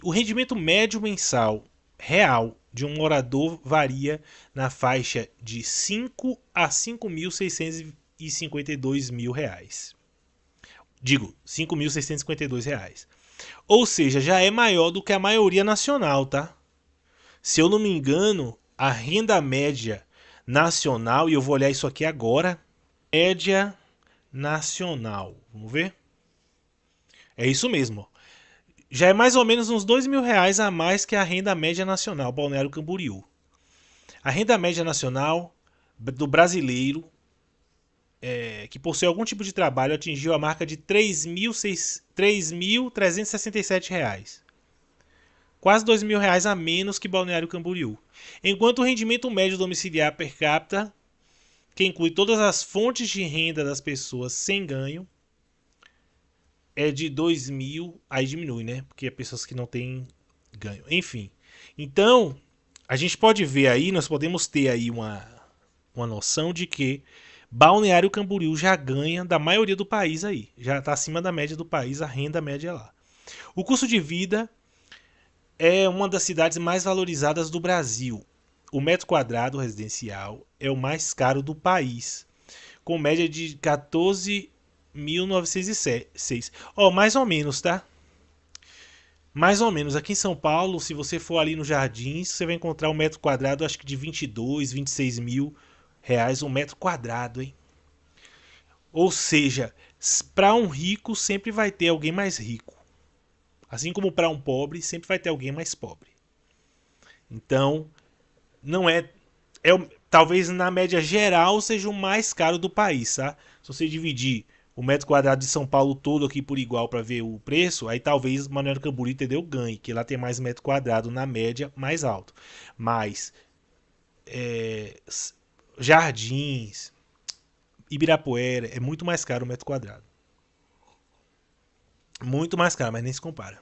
O rendimento médio mensal real de um morador varia na faixa de 5 a 5.652 mil reais. Digo, 5.652 reais. Ou seja, já é maior do que a maioria nacional, tá? Se eu não me engano, a renda média nacional, e eu vou olhar isso aqui agora, média nacional, vamos ver? É isso mesmo. Já é mais ou menos uns R$ 2.000 a mais que a renda média nacional, Balneário Camboriú. A renda média nacional do brasileiro que possui algum tipo de trabalho atingiu a marca de R$ 3.367, quase R$ 2.000 a menos que Balneário Camboriú. Enquanto o rendimento médio domiciliar per capita, que inclui todas as fontes de renda das pessoas sem ganho, é de 2.000, aí diminui, né? Porque é pessoas que não têm ganho. Enfim, então a gente pode ver aí, nós podemos ter aí uma noção de que Balneário Camboriú já ganha da maioria do país aí. Já está acima da média do país, a renda média lá. O custo de vida é uma das cidades mais valorizadas do Brasil. O metro quadrado residencial é o mais caro do país, com média de 14.906. Ó, mais ou menos, tá? Mais ou menos. Aqui em São Paulo, se você for ali no Jardins, você vai encontrar um metro quadrado, acho que de 22, 26 mil reais um metro quadrado, hein? Ou seja, para um rico sempre vai ter alguém mais rico. Assim como para um pobre sempre vai ter alguém mais pobre. Então, não é, talvez na média geral seja o mais caro do país, tá? Se você dividir o metro quadrado de São Paulo todo aqui por igual para ver o preço, aí talvez Manoel Camboriú, entendeu, ganhe, que lá tem mais metro quadrado na média mais alto. Mas Jardins, Ibirapuera é muito mais caro o metro quadrado. Muito mais caro, mas nem se compara.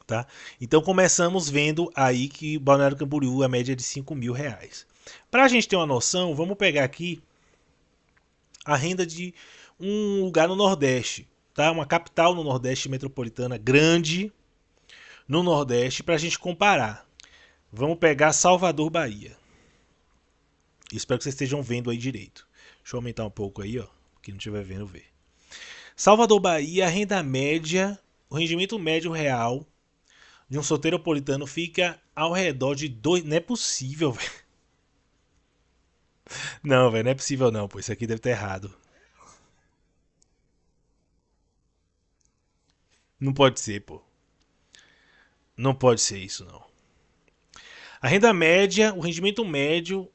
Tá? Então começamos vendo aí que Balneário Camboriú a média é de R$ 5.000. Para a gente ter uma noção, vamos pegar aqui a renda de um lugar no Nordeste, tá? Uma capital no Nordeste metropolitana grande no Nordeste para a gente comparar. Vamos pegar Salvador, Bahia. Espero que vocês estejam vendo aí direito. Deixa eu aumentar um pouco aí, ó. Quem não estiver vendo, vê. Salvador, Bahia, a renda média, o rendimento médio real de um soteropolitano fica ao redor de 2. Não é possível, velho. Não, velho, não é possível não, pô. Isso aqui deve estar errado. Não pode ser, pô. Não pode ser isso, não. A renda média, o rendimento médio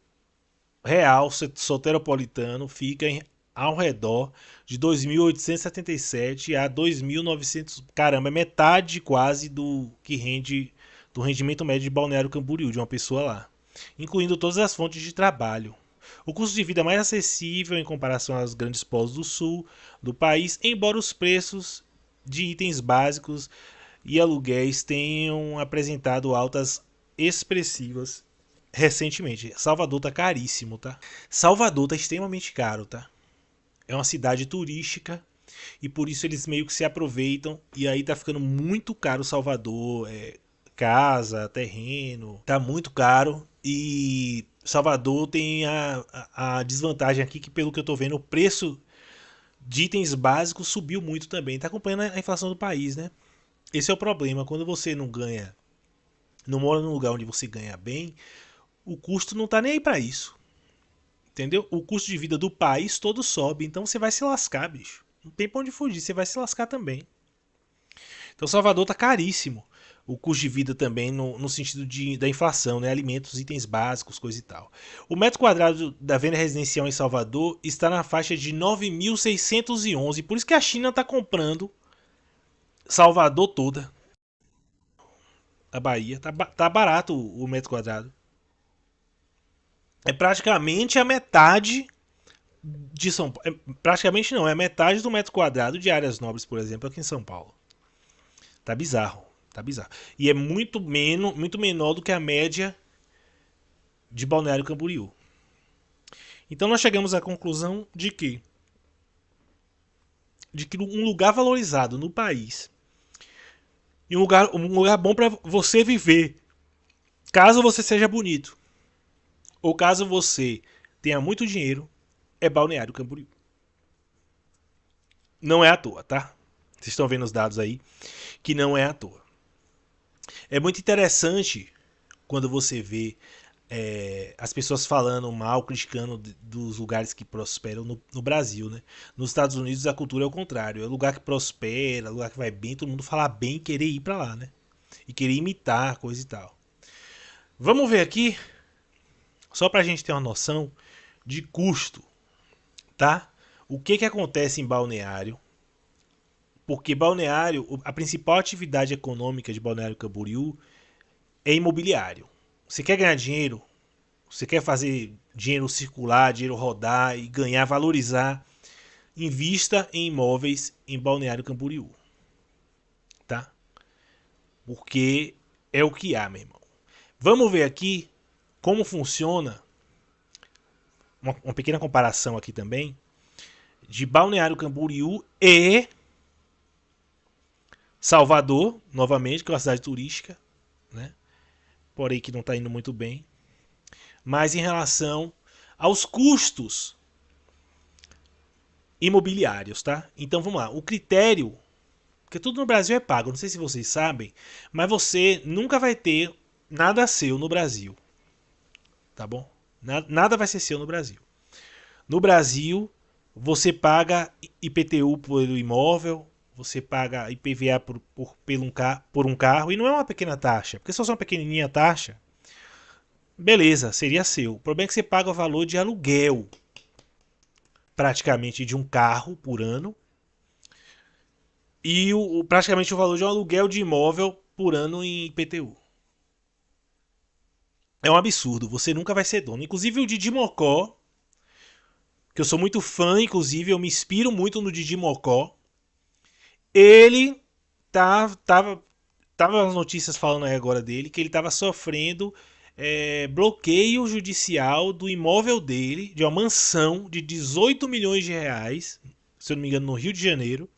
real soteropolitano fica ao redor de 2.877 a 2.900. Caramba, é metade quase do que rende do rendimento médio de Balneário Camboriú, de uma pessoa lá, incluindo todas as fontes de trabalho. O custo de vida é mais acessível em comparação aos grandes polos do sul do país, embora os preços de itens básicos e aluguéis tenham apresentado altas expressivas recentemente. Salvador tá caríssimo, tá? Salvador tá extremamente caro, tá? É uma cidade turística e por isso eles meio que se aproveitam e aí tá ficando muito caro Salvador, casa, terreno, tá muito caro e Salvador tem a desvantagem aqui que pelo que eu tô vendo o preço de itens básicos subiu muito também, tá acompanhando a inflação do país, né? Esse é o problema, quando você não ganha, não mora num lugar onde você ganha bem, o custo não tá nem aí pra isso. Entendeu? O custo de vida do país todo sobe, então você vai se lascar, bicho. Não tem pra onde fugir, você vai se lascar também. Então Salvador tá caríssimo. O custo de vida também no sentido da inflação, né? Alimentos, itens básicos, coisa e tal. O metro quadrado da venda residencial em Salvador está na faixa de 9.611. Por isso que a China está comprando Salvador toda. A Bahia. Tá barato o metro quadrado. É praticamente a metade de São Paulo. Praticamente não, é metade do metro quadrado de áreas nobres, por exemplo, aqui em São Paulo. Tá bizarro. Tá bizarro. E é muito menor do que a média de Balneário Camboriú. Então nós chegamos à conclusão de que um lugar valorizado no país, E um lugar bom para você viver, caso você seja bonito. Ou caso você tenha muito dinheiro, é Balneário Camboriú. Não é à toa, tá? Vocês estão vendo os dados aí, que não é à toa. É muito interessante quando você vê as pessoas falando mal, criticando dos lugares que prosperam no Brasil, né? Nos Estados Unidos a cultura é o contrário. É o lugar que prospera, lugar que vai bem, todo mundo fala bem e querer ir pra lá, né? E querer imitar, coisa e tal. Vamos ver aqui, só pra gente ter uma noção de custo, tá? O que que acontece em Balneário? Porque Balneário, a principal atividade econômica de Balneário Camboriú é imobiliário. Você quer ganhar dinheiro? Você quer fazer dinheiro circular, dinheiro rodar e ganhar, valorizar? Invista em imóveis em Balneário Camboriú, tá? Porque é o que há, meu irmão. Vamos ver aqui como funciona uma pequena comparação aqui também de Balneário Camboriú e Salvador, novamente, que é uma cidade turística, né? Porém que não está indo muito bem. Mas em relação aos custos imobiliários, tá? Então vamos lá. O critério, porque tudo no Brasil é pago, não sei se vocês sabem, mas você nunca vai ter nada seu no Brasil, tá bom? Nada vai ser seu no Brasil. No Brasil, você paga IPTU pelo imóvel, você paga IPVA por um carro, e não é uma pequena taxa, porque se fosse uma pequenininha taxa, beleza, seria seu. O problema é que você paga o valor de aluguel, praticamente, de um carro por ano, e praticamente o valor de um aluguel de imóvel por ano em IPTU. É um absurdo, você nunca vai ser dono. Inclusive o Didi Mocó, que eu sou muito fã, inclusive eu me inspiro muito no Didi Mocó, ele tava as notícias falando aí agora dele, que ele estava sofrendo bloqueio judicial do imóvel dele, de uma mansão de 18 milhões de reais, se eu não me engano, no Rio de Janeiro,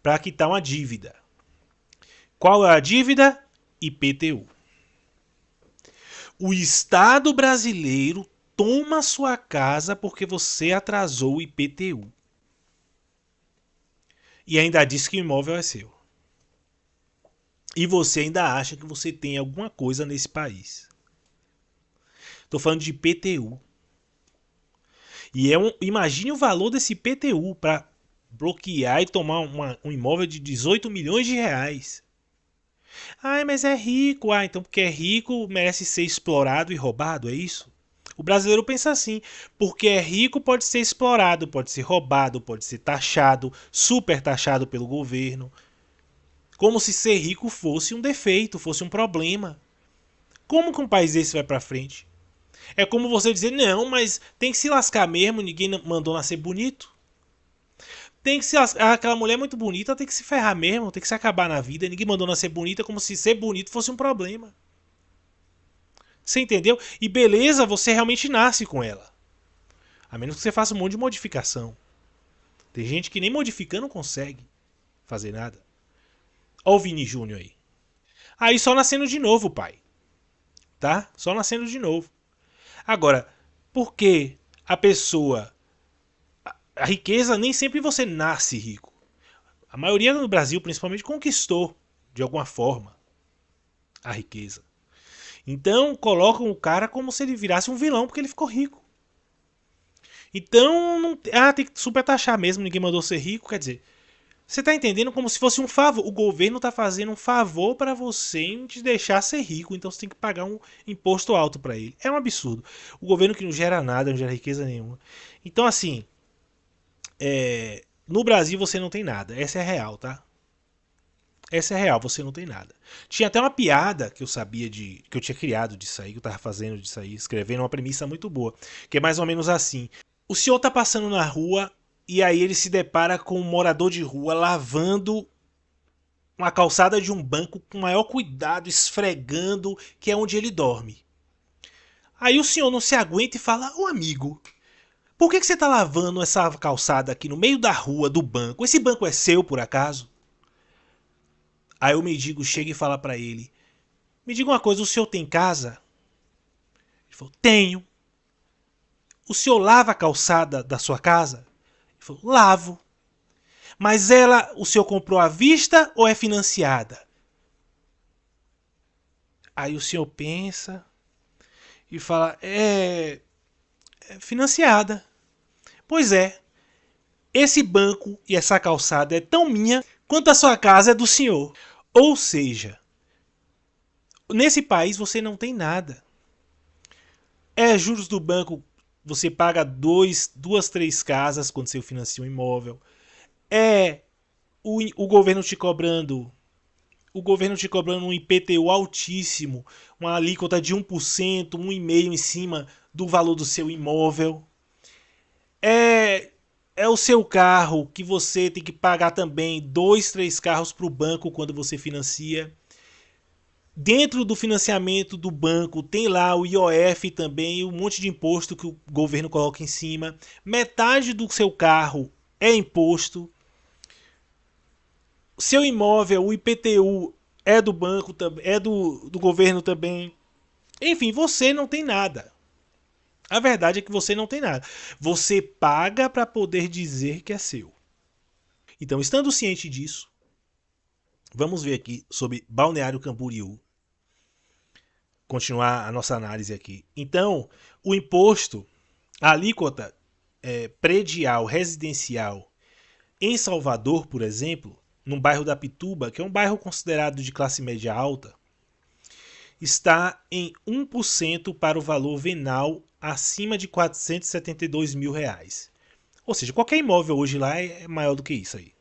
para quitar uma dívida. Qual é a dívida? IPTU. O Estado brasileiro toma sua casa porque você atrasou o IPTU. E ainda diz que o imóvel é seu. E você ainda acha que você tem alguma coisa nesse país. Estou falando de IPTU. E imagine o valor desse IPTU para bloquear e tomar um imóvel de 18 milhões de reais. Ah, mas é rico. Ah, então porque é rico merece ser explorado e roubado, é isso? O brasileiro pensa assim, porque é rico pode ser explorado, pode ser roubado, pode ser taxado, super taxado pelo governo. Como se ser rico fosse um defeito, fosse um problema. Como que um país desse vai pra frente? É como você dizer, não, mas tem que se lascar mesmo, ninguém mandou nascer bonito. Tem que se lascar, aquela mulher é muito bonita, tem que se ferrar mesmo, tem que se acabar na vida, ninguém mandou nascer bonita, como se ser bonito fosse um problema. Você entendeu? E beleza, você realmente nasce com ela. A menos que você faça um monte de modificação. Tem gente que nem modificando consegue fazer nada. Olha o Vini Júnior aí. Aí só nascendo de novo, pai. Tá? Só nascendo de novo. Agora, por que a pessoa. A riqueza nem sempre você nasce rico. A maioria no Brasil, principalmente, conquistou de alguma forma a riqueza. Então colocam o cara como se ele virasse um vilão porque ele ficou rico. Então, não, tem que super taxar mesmo, ninguém mandou ser rico, quer dizer, você tá entendendo como se fosse um favor. O governo tá fazendo um favor para você em te deixar ser rico, então você tem que pagar um imposto alto para ele. É um absurdo. O governo que não gera nada, não gera riqueza nenhuma. Então, assim, no Brasil você não tem nada. Essa é a real, tá? Essa é a real, você não tem nada. Tinha até uma piada que eu sabia que eu tinha criado disso aí, que eu tava fazendo disso aí, escrevendo uma premissa muito boa, que é mais ou menos assim. O senhor tá passando na rua e aí ele se depara com um morador de rua lavando uma calçada de um banco com o maior cuidado, esfregando, que é onde ele dorme. Aí o senhor não se aguenta e fala: ô amigo, por que você tá lavando essa calçada aqui no meio da rua do banco? Esse banco é seu por acaso? Aí o mendigo chega e fala para ele: me diga uma coisa, o senhor tem casa? Ele falou: tenho. O senhor lava a calçada da sua casa? Ele falou: lavo. Mas ela, o senhor comprou à vista ou é financiada? Aí o senhor pensa e fala: é financiada. Pois é, esse banco e essa calçada é tão minha quanto a sua casa é do senhor. Ou seja, nesse país você não tem nada. É juros do banco, você paga duas, três casas quando você financia um imóvel. É o governo te cobrando um IPTU altíssimo, uma alíquota de 1%, 1,5% em cima do valor do seu imóvel. É o seu carro que você tem que pagar também dois, três carros para o banco quando você financia. Dentro do financiamento do banco tem lá o IOF também, um monte de imposto que o governo coloca em cima. Metade do seu carro é imposto. Seu imóvel, o IPTU é do banco, é do governo também. Enfim, você não tem nada. A verdade é que você não tem nada. Você paga para poder dizer que é seu. Então, estando ciente disso, vamos ver aqui sobre Balneário Camboriú. Continuar a nossa análise aqui. Então, o imposto, a alíquota predial residencial em Salvador, por exemplo, no bairro da Pituba, que é um bairro considerado de classe média alta, está em 1% para o valor venal acima de 472 mil reais. Ou seja, qualquer imóvel hoje lá é maior do que isso aí.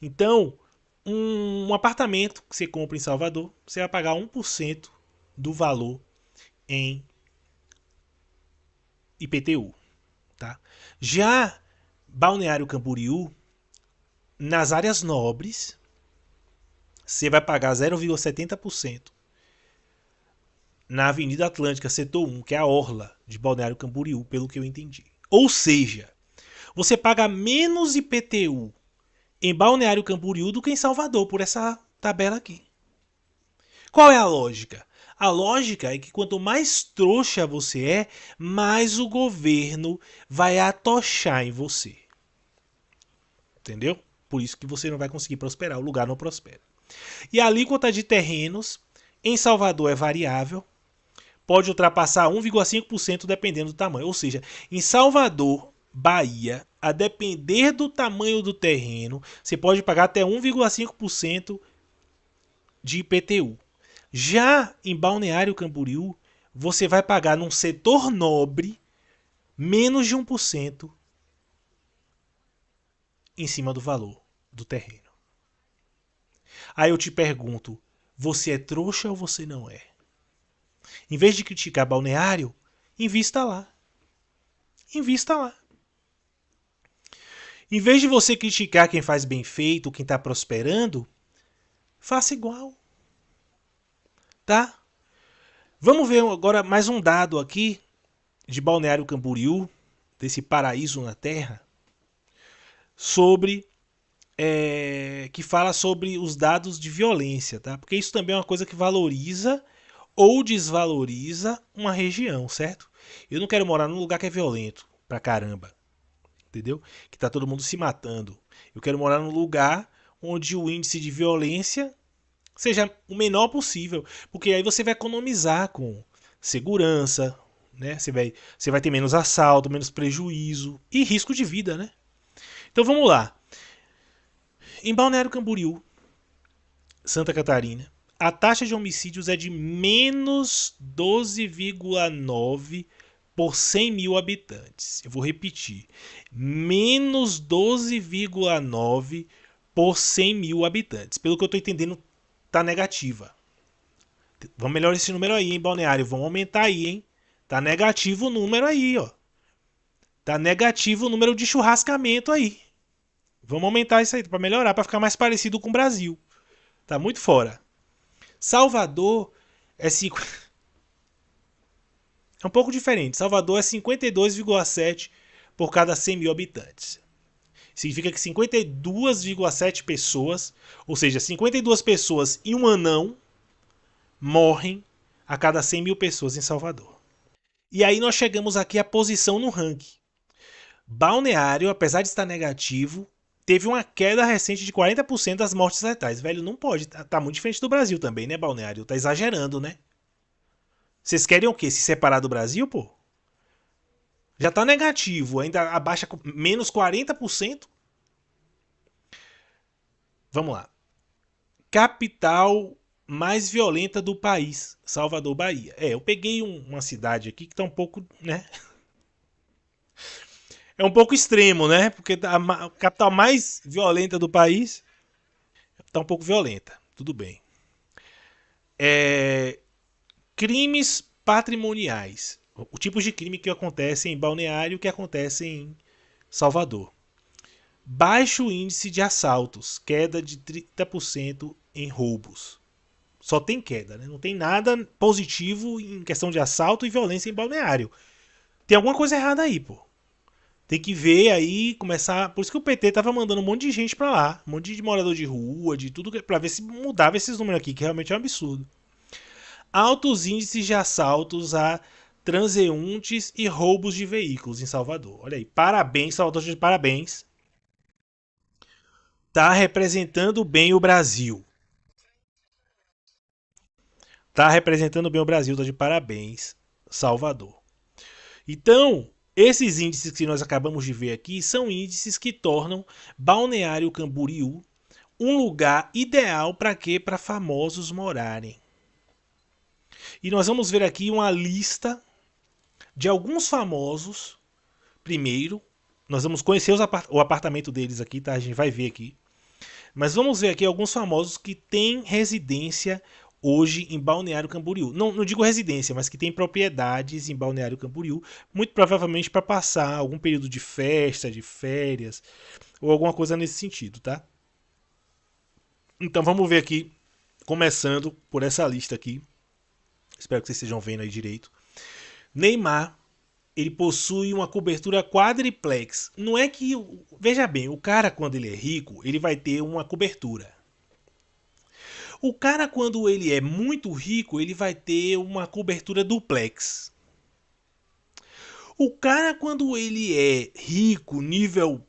Então, um apartamento que você compra em Salvador, você vai pagar 1% do valor em IPTU. Tá? Já Balneário Camboriú, nas áreas nobres, você vai pagar 0,70%. Na Avenida Atlântica, setor 1, que é a orla de Balneário Camboriú, pelo que eu entendi. Ou seja, você paga menos IPTU em Balneário Camboriú do que em Salvador, por essa tabela aqui. Qual é a lógica? A lógica é que quanto mais trouxa você é, mais o governo vai atochar em você. Entendeu? Por isso que você não vai conseguir prosperar, o lugar não prospera. E a alíquota de terrenos em Salvador é variável, pode ultrapassar 1,5% dependendo do tamanho. Ou seja, em Salvador, Bahia, a depender do tamanho do terreno, você pode pagar até 1,5% de IPTU. Já em Balneário Camboriú, você vai pagar num setor nobre menos de 1% em cima do valor do terreno. Aí eu te pergunto, você é trouxa ou você não é? Em vez de criticar Balneário, invista lá. Invista lá. Em vez de você criticar quem faz bem feito, quem está prosperando, faça igual. Tá? Vamos ver agora mais um dado aqui de Balneário Camboriú, desse paraíso na Terra, sobre que fala sobre os dados de violência, tá? Porque isso também é uma coisa que valoriza ou desvaloriza uma região, certo? Eu não quero morar num lugar que é violento pra caramba, entendeu? Que tá todo mundo se matando. Eu quero morar num lugar onde o índice de violência seja o menor possível, porque aí você vai economizar com segurança, né? Você vai ter menos assalto, menos prejuízo e risco de vida, né? Então vamos lá. Em Balneário Camboriú, Santa Catarina, a taxa de homicídios é de menos 12,9 por 100 mil habitantes. Eu vou repetir. Menos 12,9 por 100 mil habitantes. Pelo que eu estou entendendo, tá negativa. Vamos melhorar esse número aí, hein, Balneário? Vamos aumentar aí, hein? Tá negativo o número aí, ó. Tá negativo o número de churrascamento aí. Vamos aumentar isso aí para melhorar, para ficar mais parecido com o Brasil. Tá muito fora. Salvador é 5... é um pouco diferente. Salvador é 52,7 por cada 100 mil habitantes. Significa que 52,7 pessoas, ou seja, 52 pessoas e um anão, morrem a cada 100 mil pessoas em Salvador. E aí nós chegamos aqui à posição no ranking. Balneário, apesar de estar negativo, teve uma queda recente de 40% das mortes letais. Velho, não pode. Tá muito diferente do Brasil também, né, Balneário? Tá exagerando, né? Vocês querem o quê? Se separar do Brasil, pô? Já tá negativo, ainda abaixa menos 40%. Vamos lá. Capital mais violenta do país, Salvador, Bahia. Eu peguei uma cidade aqui que tá um pouco, né? É um pouco extremo, né? Porque a capital mais violenta do país tá um pouco violenta. Tudo bem. Crimes patrimoniais. O tipo de crime que acontece em Balneário que acontece em Salvador. Baixo índice de assaltos, queda de 30% em roubos. Só tem queda, né? Não tem nada positivo em questão de assalto e violência em Balneário. Tem alguma coisa errada aí, pô. Tem que ver aí, começar. Por isso que o PT tava mandando um monte de gente pra lá. Um monte de morador de rua, de tudo, pra ver se mudava esses números aqui, que realmente é um absurdo. Altos índices de assaltos a transeuntes e roubos de veículos em Salvador. Olha aí, parabéns, Salvador, de parabéns. Tá representando bem o Brasil. Tá representando bem o Brasil, tá de parabéns, Salvador. Então, esses índices que nós acabamos de ver aqui são índices que tornam Balneário Camboriú um lugar ideal para quê? Para famosos morarem. E nós vamos ver aqui uma lista de alguns famosos. Primeiro, nós vamos conhecer o apartamento deles aqui, tá? A gente vai ver aqui. Mas vamos ver aqui alguns famosos que têm residência hoje em Balneário Camboriú. Não digo residência, mas que têm propriedades em Balneário Camboriú, muito provavelmente para passar algum período de festa, de férias, ou alguma coisa nesse sentido, tá? Então vamos ver aqui, começando por essa lista aqui. Espero que vocês estejam vendo aí direito. Neymar, ele possui uma cobertura quadriplex. Não é que... Veja bem, o cara quando ele é rico, ele vai ter uma cobertura. O cara quando ele é muito rico, ele vai ter uma cobertura duplex. O cara quando ele é rico, nível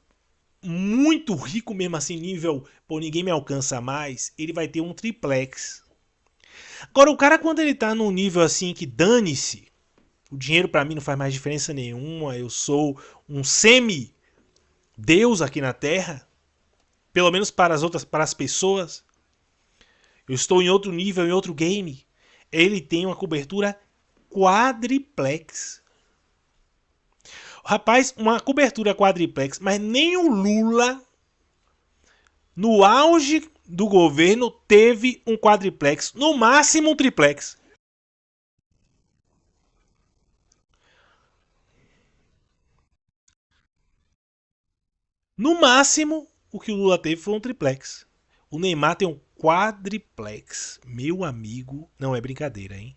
muito rico mesmo assim, nível, pô, ninguém me alcança mais, ele vai ter um triplex. Agora o cara quando ele tá num nível assim que dane-se, o dinheiro para mim não faz mais diferença nenhuma, eu sou um semi-deus aqui na Terra, pelo menos para as pessoas, eu estou em outro nível, em outro game, ele tem uma cobertura quadriplex. Rapaz, uma cobertura quadriplex, mas nem o Lula, no auge do governo, teve um quadriplex, no máximo um triplex. No máximo, o que o Lula teve foi um triplex. O Neymar tem um quadriplex. Meu amigo, não é brincadeira, hein?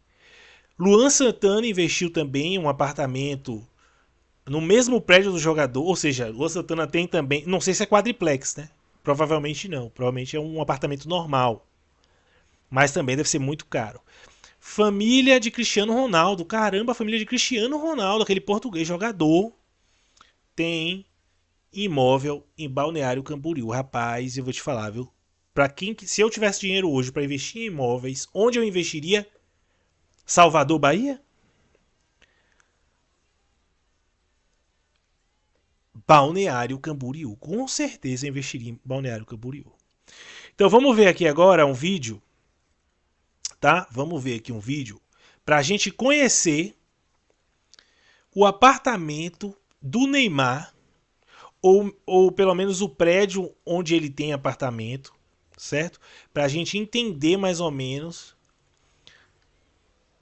Luan Santana investiu também em um apartamento no mesmo prédio do jogador, ou seja, Luan Santana tem também, não sei se é quadriplex, né? Provavelmente não, provavelmente é um apartamento normal, mas também deve ser muito caro. Família de Cristiano Ronaldo, caramba, a família de Cristiano Ronaldo, aquele português jogador, tem imóvel em Balneário Camboriú. Rapaz, eu vou te falar, viu? Para quem, se eu tivesse dinheiro hoje para investir em imóveis, onde eu investiria? Salvador, Bahia? Balneário Camboriú. Com certeza eu investiria em Balneário Camboriú. Então vamos ver aqui agora um vídeo, tá? Vamos ver aqui um vídeo para a gente conhecer o apartamento do Neymar, ou pelo menos o prédio onde ele tem apartamento, certo? Para a gente entender mais ou menos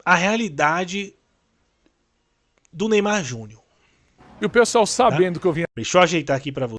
a realidade do Neymar Júnior. E o pessoal Tá? sabendo que eu vim Deixa eu ajeitar aqui para você.